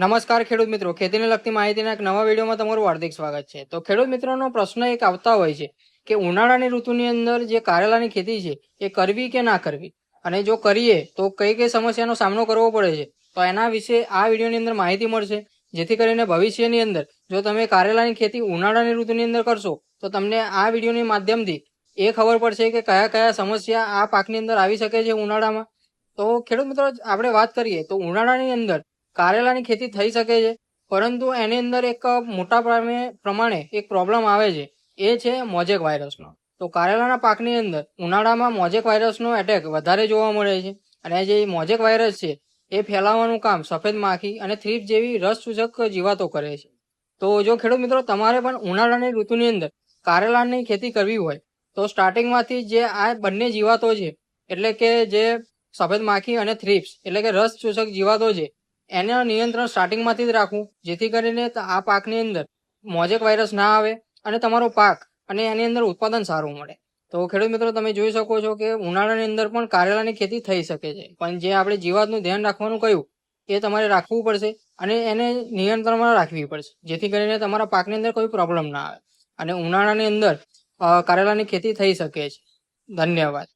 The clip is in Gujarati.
નમસ્કાર ખેડૂત મિત્રો, ખેતીને લગતી માહિતીના એક નવા વિડીયોમાં તમારું હાર્દિક સ્વાગત છે। તો ખેડૂત મિત્રોનો પ્રશ્ન એક આવતા હોય છે કે ઉનાળાની ઋતુની અંદર જે કારેલાની ખેતી છે એ કરવી કે ના કરવી, અને જો કરીએ તો કઈ કઈ સમસ્યાનો સામનો કરવો પડે છે, તો એના વિશે આ વિડીયોની અંદર માહિતી મળશે। જેથી કરીને ભવિષ્યની અંદર જો તમે કારેલાની ખેતી ઉનાળાની ઋતુની અંદર કરશો તો તમને આ વિડીયોની માધ્યમથી એ ખબર પડશે કે કયા કયા સમસ્યા આ પાકની અંદર આવી શકે છે ઉનાળામાં। તો ખેડૂત મિત્રો, આપણે વાત કરીએ તો ઉનાળાની અંદર કારેલાની ખેતી થઈ શકે છે, પરંતુ એની અંદર એક મોટા પ્રમાણે એક પ્રોબ્લેમ આવે છે, એ છે મોઝેક વાયરસનો। તો કારેલાના પાકની અંદર ઉનાળામાં મોઝેક વાયરસનો એટેક વધારે જોવા મળે છે, અને જે મોઝેક વાયરસ છે એ ફેલાવવાનું કામ સફેદ માખી અને થ્રીપ જેવી રસસૂચક જીવાતો કરે છે। તો જો ખેડૂત મિત્રો તમારે પણ ઉનાળાની ઋતુની અંદર કારેલાની ખેતી કરવી હોય તો સ્ટાર્ટિંગમાંથી જે આ બંને જીવાતો છે, એટલે કે જે સફેદ માખી અને થ્રીપ્સ એટલે કે રસસૂચક જીવાતો છે, એના નિયંત્રણ સ્ટાર્ટિંગમાંથી જ રાખવું, જેથી કરીને આ પાકની અંદર મોઝેક વાયરસ ના આવે અને તમારો પાક અને એની અંદર ઉત્પાદન સારું મળે। તો ખેડૂત મિત્રો, તમે જોઈ શકો છો કે ઉનાળાની અંદર પણ કારેલાની ખેતી થઈ શકે છે, પણ જે આપણે જીવાતનું ધ્યાન રાખવાનું કહ્યું એ તમારે રાખવું પડશે અને એને નિયંત્રણમાં રાખવી પડશે, જેથી કરીને તમારા પાકની અંદર કોઈ પ્રોબ્લેમ ના આવે અને ઉનાળાની અંદર કારેલાની ખેતી થઈ શકે છે। ધન્યવાદ।